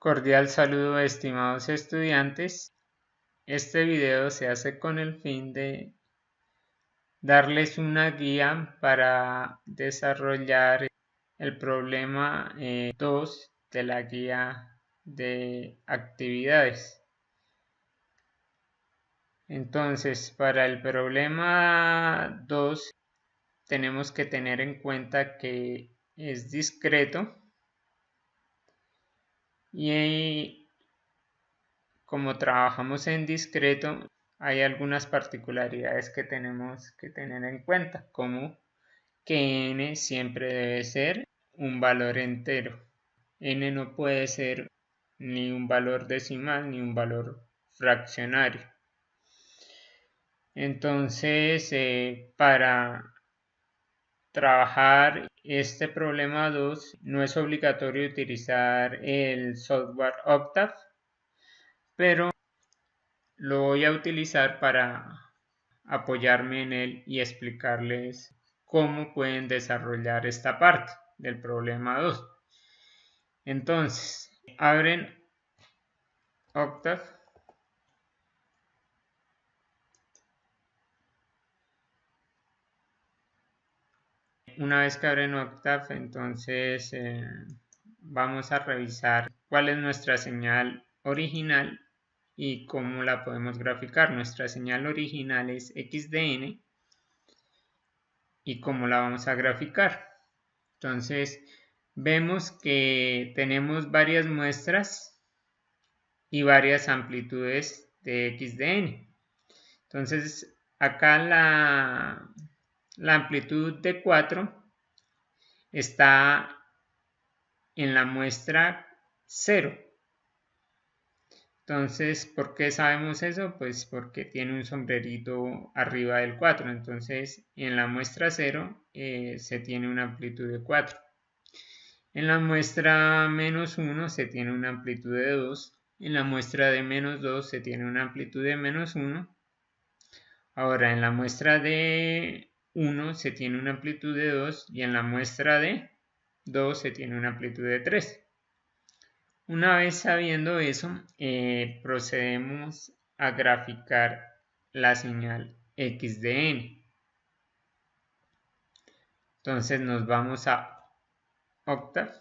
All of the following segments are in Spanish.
Cordial saludo, estimados estudiantes. Este video se hace con el fin de darles una guía para desarrollar el problema 2 de la guía de actividades. Entonces, para el problema 2 tenemos que tener en cuenta que es discreto y como trabajamos en discreto, hay algunas particularidades que tenemos que tener en cuenta, como que n siempre debe ser un valor entero. N no puede ser ni un valor decimal ni un valor fraccionario. Entonces, para trabajar este problema 2, no es obligatorio utilizar el software Octave, pero lo voy a utilizar para apoyarme en él y explicarles cómo pueden desarrollar esta parte del problema 2. Entonces, abren Octave. Una vez que abren Octave, entonces vamos a revisar cuál es nuestra señal original y cómo la podemos graficar. Nuestra señal original es x de n y cómo la vamos a graficar. Entonces, vemos que tenemos varias muestras y varias amplitudes de x de n. Entonces, acá la amplitud de 4 está en la muestra 0. Entonces, ¿por qué sabemos eso? Pues porque tiene un sombrerito arriba del 4. Entonces, en la muestra 0 se tiene una amplitud de 4. En la muestra menos 1 se tiene una amplitud de 2. En la muestra de menos 2 se tiene una amplitud de menos 1. Ahora, en la muestra de 1 se tiene una amplitud de 2 y en la muestra de 2 se tiene una amplitud de 3. Una vez sabiendo eso, procedemos a graficar la señal x de n. Entonces nos vamos a Octave.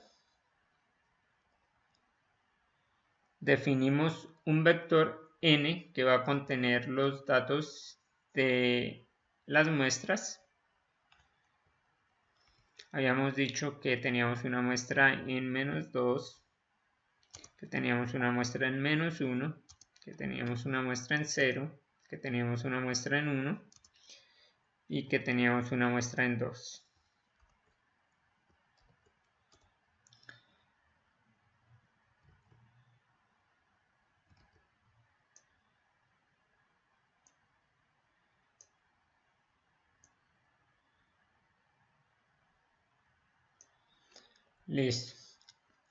Definimos un vector n que va a contener los datos de las muestras. Habíamos dicho que teníamos una muestra en menos 2, que teníamos una muestra en menos 1, que teníamos una muestra en 0, que teníamos una muestra en 1 y que teníamos una muestra en 2. Listo.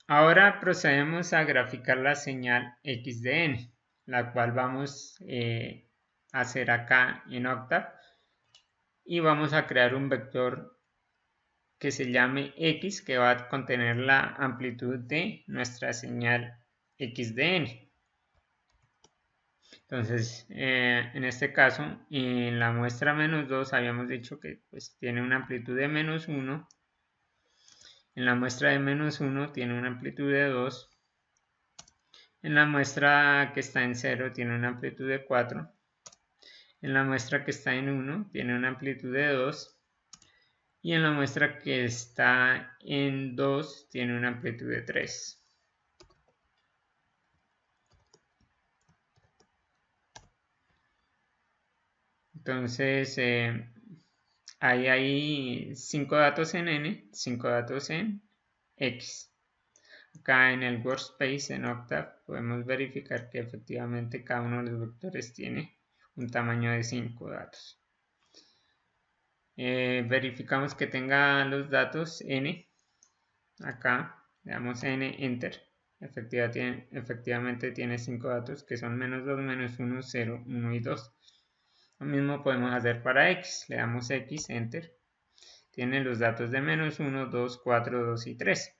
Ahora procedemos a graficar la señal x de n, la cual vamos a hacer acá en Octave. Y vamos a crear un vector que se llame x, que va a contener la amplitud de nuestra señal x de n. Entonces, en este caso, en la muestra menos 2 habíamos dicho que pues, tiene una amplitud de menos 1. En la muestra de menos 1 tiene una amplitud de 2. En la muestra que está en 0 tiene una amplitud de 4. En la muestra que está en 1 tiene una amplitud de 2. Y en la muestra que está en 2 tiene una amplitud de 3. Entonces, ahí hay 5 datos en n, 5 datos en x. Acá en el workspace en Octave podemos verificar que efectivamente cada uno de los vectores tiene un tamaño de 5 datos. Verificamos que tenga los datos n. Acá le damos n, enter. Efectivamente tiene 5 datos que son menos 2, menos 1, 0, 1 y 2. Lo mismo podemos hacer para x. Le damos x, enter. Tiene los datos de menos 1, 2, 4, 2 y 3.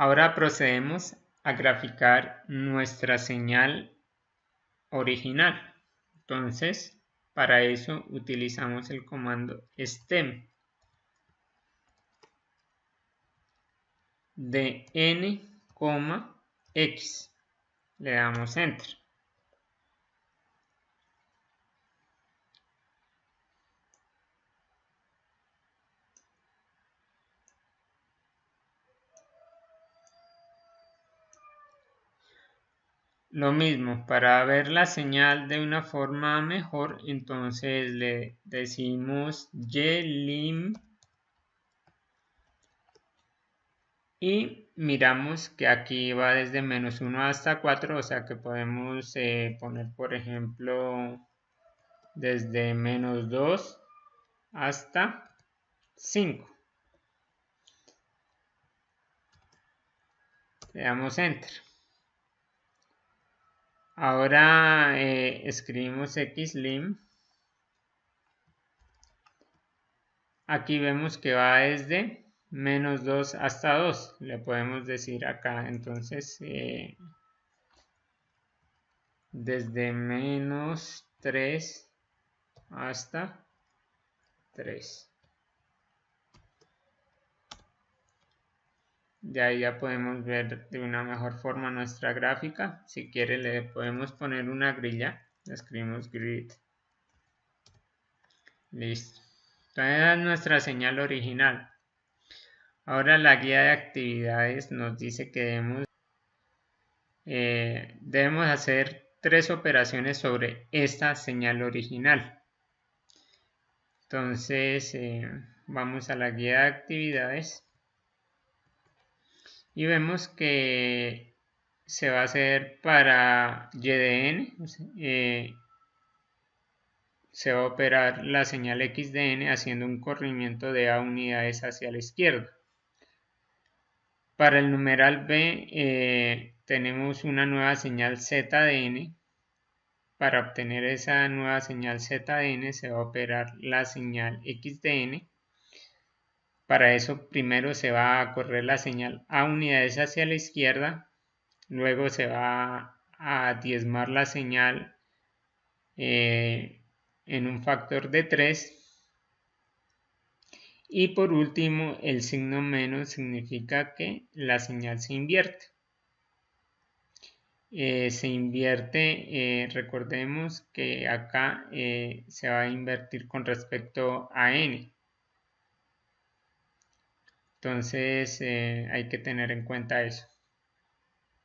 Ahora procedemos a graficar nuestra señal original. Entonces, para eso utilizamos el comando stem de n, x. Le damos enter. Lo mismo, para ver la señal de una forma mejor, entonces le decimos ylim y miramos que aquí va desde -1 hasta 4, o sea que podemos poner, por ejemplo, desde -2 hasta 5. Le damos enter. Ahora escribimos xlim. Aquí vemos que va desde -2 hasta 2. Le podemos decir acá, entonces, desde -3 hasta 3. De ahí ya podemos ver de una mejor forma nuestra gráfica. Si quiere le podemos poner una grilla. Le escribimos grid. Listo. Entonces es nuestra señal original. Ahora la guía de actividades nos dice que debemos hacer 3 operaciones sobre esta señal original. Entonces vamos a la guía de actividades y vemos que se va a hacer para y de n, se va a operar la señal x de n haciendo un corrimiento de a unidades hacia la izquierda. Para el numeral b tenemos una nueva señal z de n. Para obtener esa nueva señal z de n se va a operar la señal x de n. Para eso primero se va a correr la señal a unidades hacia la izquierda, luego se va a diezmar la señal en un factor de 3 y por último el signo menos significa que la señal se invierte. Se invierte, recordemos que acá se va a invertir con respecto a n. Entonces hay que tener en cuenta eso.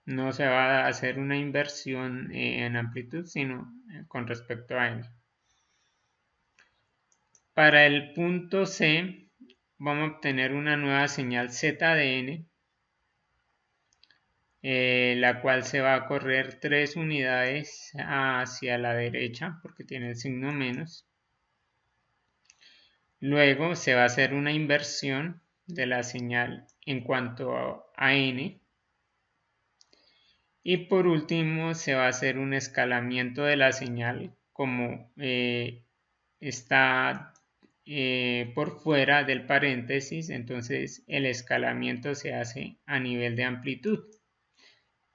No se va a hacer una inversión en amplitud, sino con respecto a n. Para el punto C vamos a obtener una nueva señal z de n, la cual se va a correr 3 unidades hacia la derecha porque tiene el signo menos. Luego se va a hacer una inversión de la señal en cuanto a n. Y por último se va a hacer un escalamiento de la señal como está por fuera del paréntesis, entonces el escalamiento se hace a nivel de amplitud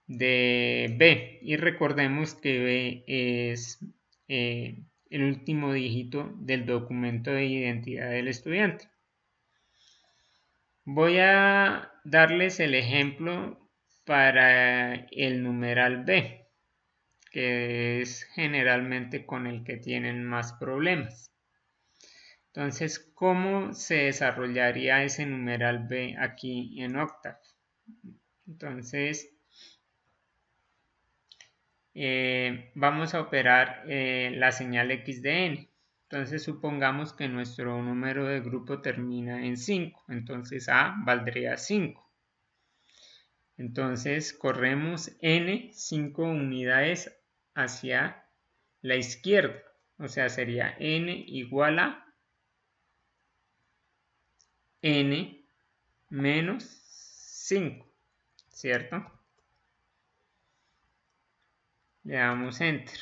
de B. Y recordemos que B es el último dígito del documento de identidad del estudiante. Voy a darles el ejemplo para el numeral B, que es generalmente con el que tienen más problemas. Entonces, ¿cómo se desarrollaría ese numeral B aquí en Octave? Entonces, vamos a operar la señal x de n. Entonces, supongamos que nuestro número de grupo termina en 5. Entonces, A valdría 5. Entonces, corremos n 5 unidades hacia la izquierda. O sea, sería n igual a n menos 5, ¿cierto? Le damos enter.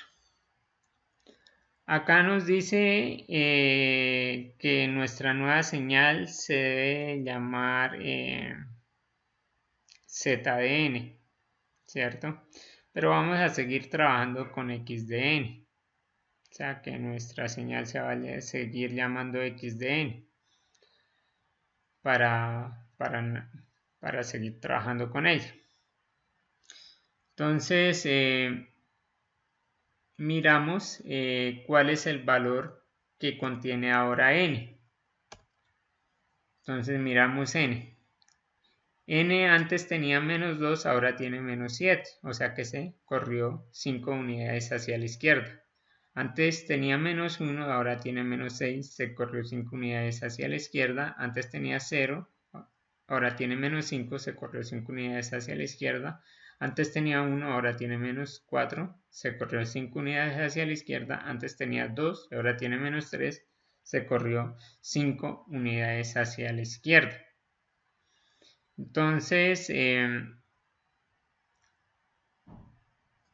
Acá nos dice que nuestra nueva señal se debe llamar z de n, ¿cierto? Pero vamos a seguir trabajando con x de n, o sea que nuestra señal se va a seguir llamando x de n para seguir trabajando con ella. Entonces, miramos cuál es el valor que contiene ahora n. Entonces miramos n. N antes tenía menos 2, ahora tiene menos 7, o sea que se corrió 5 unidades hacia la izquierda. Antes tenía menos 1, ahora tiene menos 6, se corrió 5 unidades hacia la izquierda. Antes tenía 0, ahora tiene menos 5, se corrió 5 unidades hacia la izquierda. Antes tenía 1, ahora tiene menos 4, se corrió 5 unidades hacia la izquierda. Antes tenía 2, ahora tiene menos 3, se corrió 5 unidades hacia la izquierda. Entonces,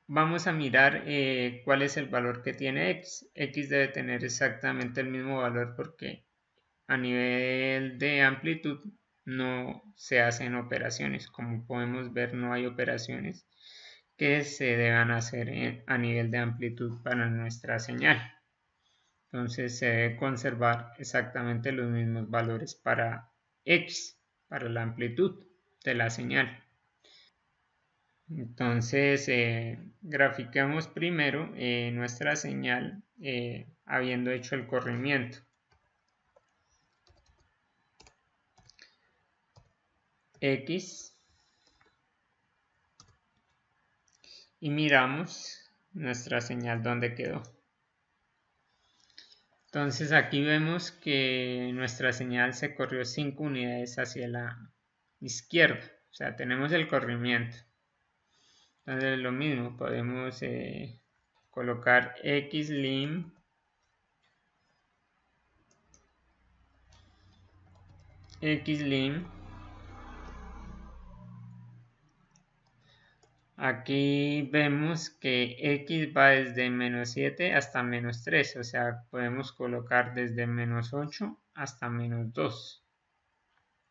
vamos a mirar cuál es el valor que tiene x. X debe tener exactamente el mismo valor porque a nivel de amplitud no se hacen operaciones. Como podemos ver, no hay operaciones que se deban hacer a nivel de amplitud para nuestra señal. Entonces se debe conservar exactamente los mismos valores para x, para la amplitud de la señal. Entonces, grafiquemos primero nuestra señal habiendo hecho el corrimiento. X y miramos nuestra señal donde quedó. Entonces aquí vemos que nuestra señal se corrió 5 unidades hacia la izquierda, o sea, tenemos el corrimiento. Entonces lo mismo, podemos colocar xlim aquí vemos que x va desde menos 7 hasta menos 3, o sea, podemos colocar desde menos 8 hasta menos 2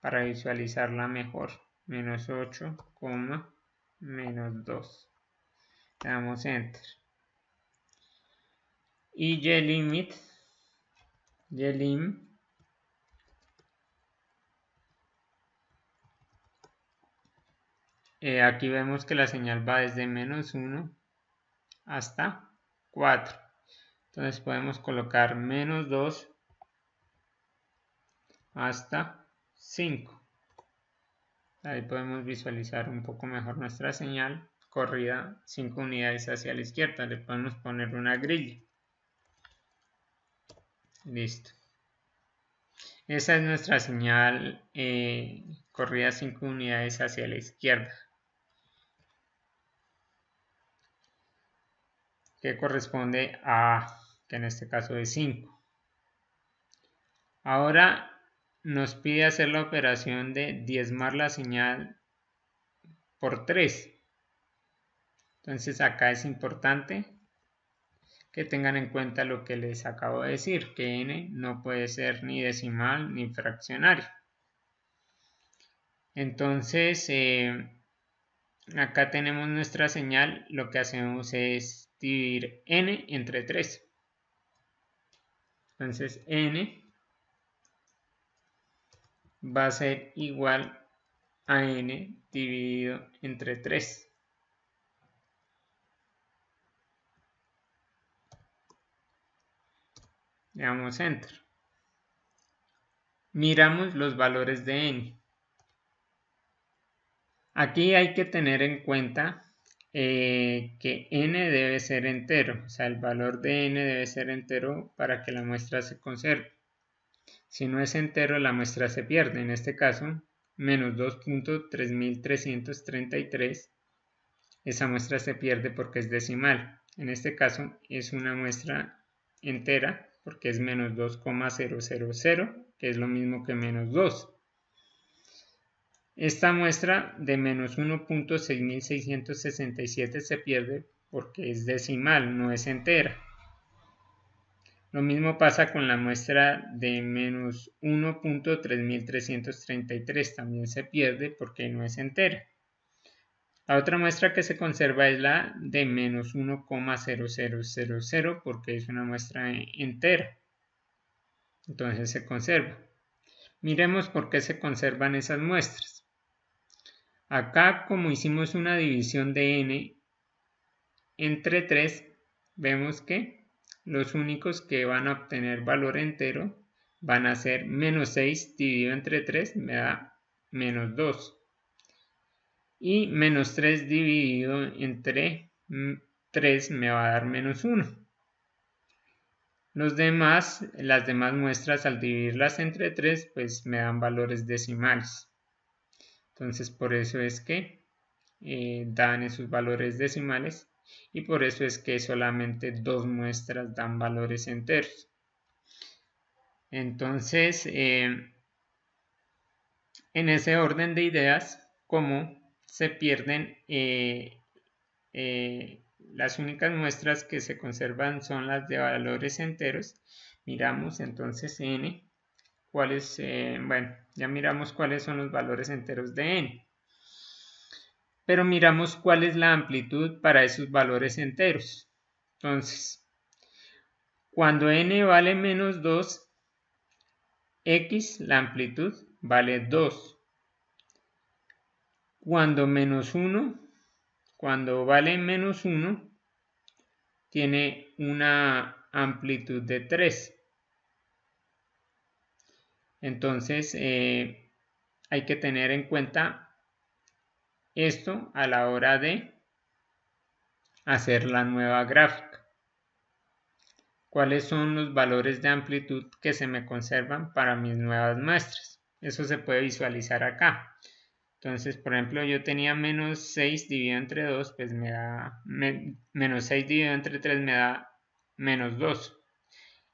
para visualizarla mejor. Menos 8, menos 2. Le damos enter. Y ylim, aquí vemos que la señal va desde menos 1 hasta 4. Entonces podemos colocar menos 2 hasta 5. Ahí podemos visualizar un poco mejor nuestra señal corrida 5 unidades hacia la izquierda. Le podemos poner una grilla. Listo. Esa es nuestra señal corrida 5 unidades hacia la izquierda, que corresponde a, que en este caso es 5. Ahora nos pide hacer la operación de diezmar la señal por 3. Entonces acá es importante que tengan en cuenta lo que les acabo de decir, que n no puede ser ni decimal ni fraccionario. Entonces, acá tenemos nuestra señal, lo que hacemos es dividir n entre 3. Entonces, n va a ser igual a n dividido entre 3. Le damos enter. Miramos los valores de n. Aquí hay que tener en cuenta que n debe ser entero, o sea, el valor de n debe ser entero para que la muestra se conserve. Si no es entero, la muestra se pierde. En este caso, menos 2.3333, esa muestra se pierde porque es decimal. En este caso, es una muestra entera porque es menos 2,000, que es lo mismo que menos 2. Esta muestra de menos 1.6667 se pierde porque es decimal, no es entera. Lo mismo pasa con la muestra de menos 1.3333, también se pierde porque no es entera. La otra muestra que se conserva es la de menos 1,0000 porque es una muestra entera. Entonces se conserva. Miremos por qué se conservan esas muestras. Acá, como hicimos una división de n entre 3, vemos que los únicos que van a obtener valor entero van a ser menos 6 dividido entre 3 me da menos 2. Y menos 3 dividido entre 3 me va a dar menos 1. Las demás muestras al dividirlas entre 3 pues me dan valores decimales. Entonces por eso es que dan esos valores decimales y por eso es que solamente 2 muestras dan valores enteros. Entonces en ese orden de ideas, como se pierden las únicas muestras que se conservan son las de valores enteros. Miramos entonces n, bueno, ya miramos cuáles son los valores enteros de n. Pero miramos cuál es la amplitud para esos valores enteros. Entonces, cuando n vale menos 2, x, la amplitud, vale 2. Cuando vale menos 1, tiene una amplitud de 3. Entonces, hay que tener en cuenta esto a la hora de hacer la nueva gráfica. ¿Cuáles son los valores de amplitud que se me conservan para mis nuevas muestras? Eso se puede visualizar acá. Entonces, por ejemplo, yo tenía menos 6 dividido entre 2, pues me da menos 6 dividido entre 3 me da menos 2.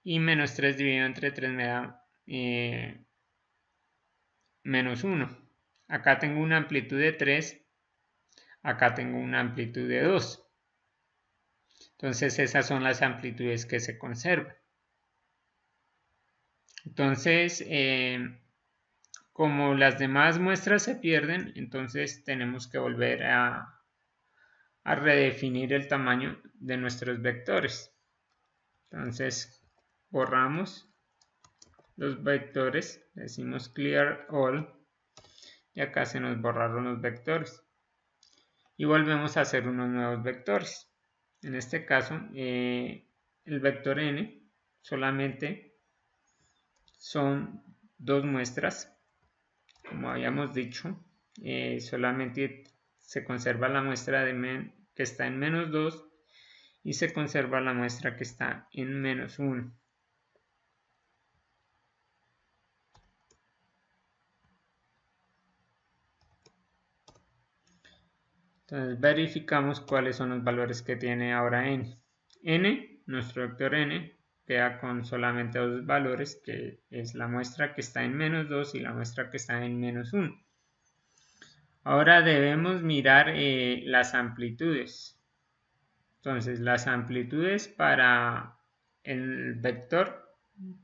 Y menos 3 dividido entre 3 me da menos 1. Acá tengo una amplitud de 3, acá tengo una amplitud de 2. Entonces esas son las amplitudes que se conservan. Entonces, como las demás muestras se pierden, entonces tenemos que volver a redefinir el tamaño de nuestros vectores. Entonces, borramos los vectores, decimos clear all, y acá se nos borraron los vectores. Y volvemos a hacer unos nuevos vectores. En este caso, el vector n solamente son 2 muestras. Como habíamos dicho, solamente se conserva la muestra que está en menos 2 y se conserva la muestra que está en menos 1. Entonces verificamos cuáles son los valores que tiene ahora n. n, nuestro vector n, queda con solamente 2 valores, que es la muestra que está en menos 2 y la muestra que está en menos 1. Ahora debemos mirar las amplitudes. Entonces las amplitudes para el vector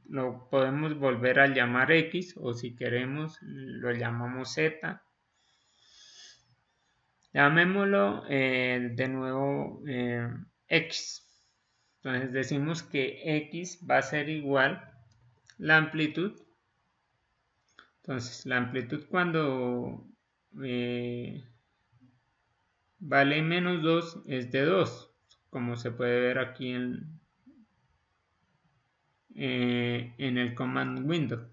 lo podemos volver a llamar x, o si queremos lo llamamos z. Llamémoslo de nuevo x. Entonces decimos que x va a ser igual la amplitud. Entonces la amplitud cuando vale menos 2 es de 2, como se puede ver aquí en el command window,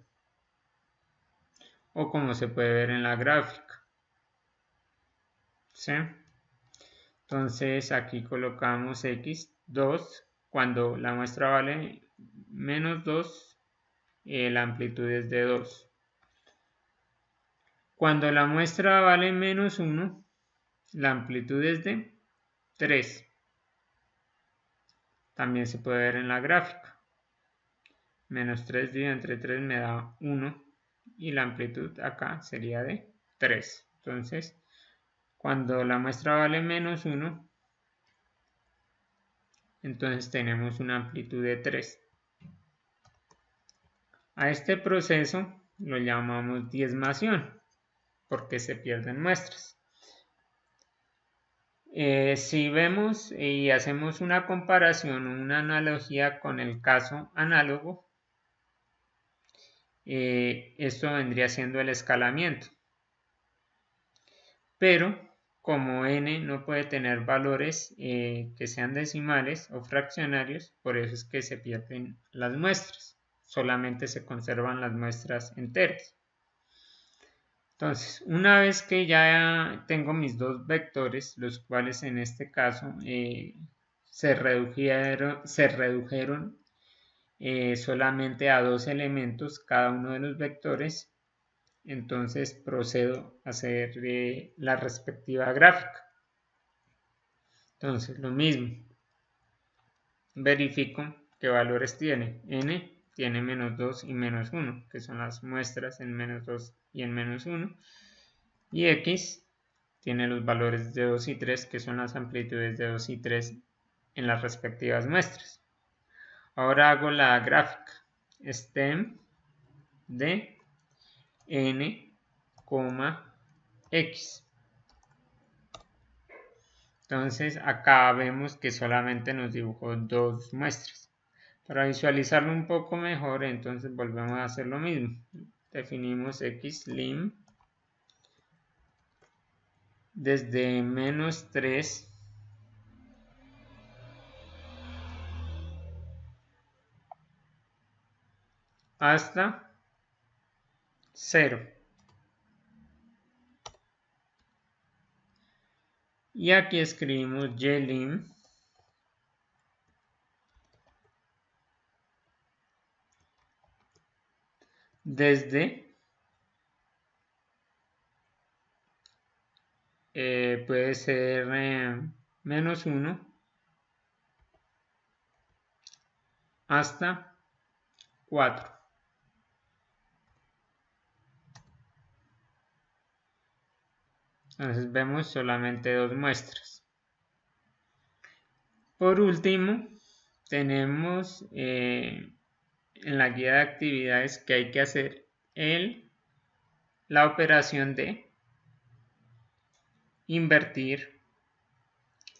o como se puede ver en la gráfica. ¿Sí? Entonces aquí colocamos x, 2, cuando la muestra vale menos 2, la amplitud es de 2. Cuando la muestra vale menos 1, la amplitud es de 3. También se puede ver en la gráfica. Menos 3 dividido entre 3 me da 1 y la amplitud acá sería de 3. Entonces, cuando la muestra vale menos 1, entonces tenemos una amplitud de 3. A este proceso lo llamamos diezmación, porque se pierden muestras. Si vemos y hacemos una comparación, una analogía con el caso análogo, esto vendría siendo el escalamiento. Pero como n no puede tener valores que sean decimales o fraccionarios, por eso es que se pierden las muestras. Solamente se conservan las muestras enteras. Entonces, una vez que ya tengo mis dos vectores, los cuales en este caso se redujeron solamente a dos elementos cada uno de los vectores, entonces procedo a hacer la respectiva gráfica. Entonces, lo mismo, verifico qué valores tiene. N tiene menos 2 y menos 1, que son las muestras en menos 2 y en menos 1. Y X tiene los valores de 2 y 3, que son las amplitudes de 2 y 3 en las respectivas muestras. Ahora hago la gráfica. Stem de n, x. Entonces acá vemos que solamente nos dibujó dos muestras. Para visualizarlo un poco mejor, entonces volvemos a hacer lo mismo. Definimos xlim desde menos 3 hasta 0. Y aquí escribimos ylim desde puede ser menos 1 hasta 4. Entonces vemos solamente dos muestras. Por último, tenemos en la guía de actividades que hay que hacer la operación de invertir,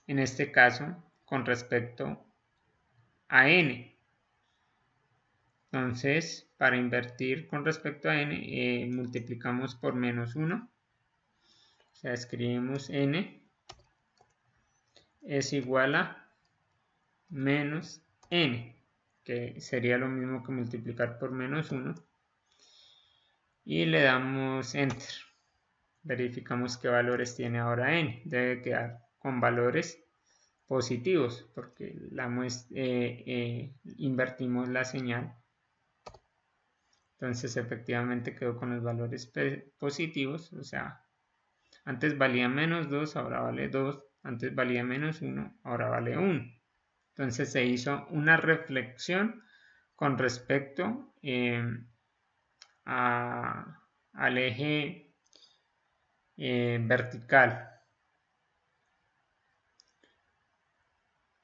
en este caso, con respecto a n. Entonces, para invertir con respecto a n, multiplicamos por menos 1. O sea, escribimos n es igual a menos n, que sería lo mismo que multiplicar por menos 1. Y le damos enter. Verificamos qué valores tiene ahora n. Debe quedar con valores positivos porque invertimos la señal. Entonces efectivamente quedó con los valores positivos, o sea, antes valía menos 2, ahora vale 2, antes valía menos 1, ahora vale 1. Entonces se hizo una reflexión con respecto al eje vertical.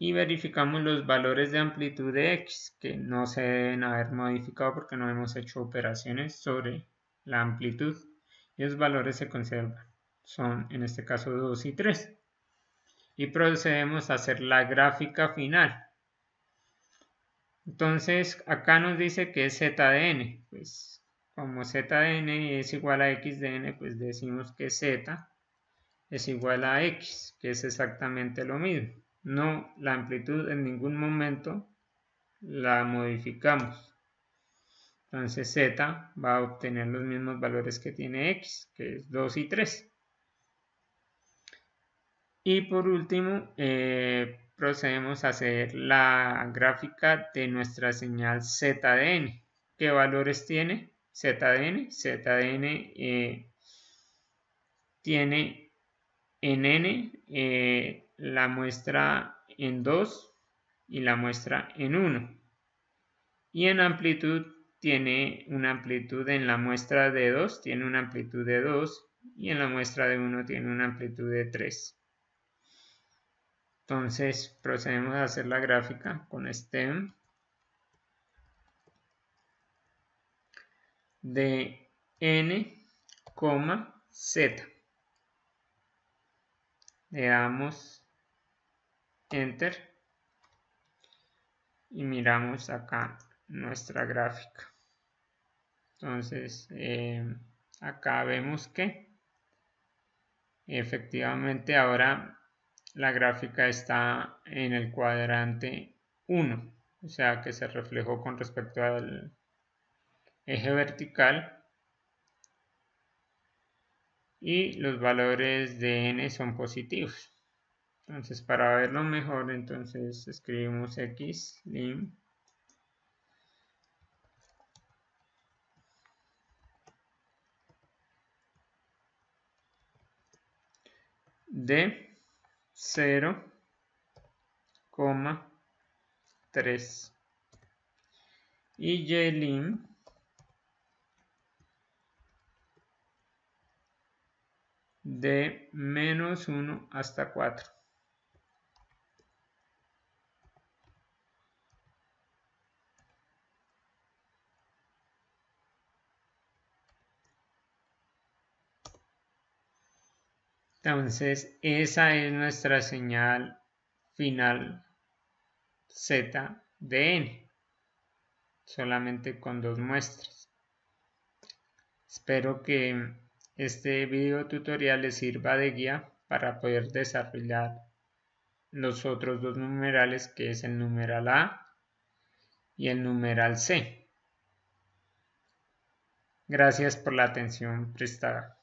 Y verificamos los valores de amplitud de x, que no se deben haber modificado porque no hemos hecho operaciones sobre la amplitud. Y los valores se conservan. Son en este caso 2 y 3. Y procedemos a hacer la gráfica final. Entonces acá nos dice que es z de n. Pues como z de n es igual a x de n, pues decimos que z es igual a x, que es exactamente lo mismo. No, la amplitud en ningún momento la modificamos. Entonces z va a obtener los mismos valores que tiene x, que es 2 y 3. Y por último, procedemos a hacer la gráfica de nuestra señal z de n. ¿Qué valores tiene z de n? Z de n tiene en n la muestra en 2 y la muestra en 1. Y en amplitud tiene una amplitud en la muestra de 2, tiene una amplitud de 2 y en la muestra de 1 tiene una amplitud de 3. Entonces procedemos a hacer la gráfica con stem de n, z. Le damos Enter y miramos acá nuestra gráfica. Entonces acá vemos que efectivamente ahora la gráfica está en el cuadrante 1, o sea que se reflejó con respecto al eje vertical y los valores de n son positivos. Entonces para verlo mejor, entonces escribimos x lim de 0,3 y ylim de -1 hasta 4. Entonces esa es nuestra señal final z de n, solamente con dos muestras. Espero que este video tutorial les sirva de guía para poder desarrollar los otros dos numerales, que es el numeral a y el numeral c. Gracias por la atención prestada.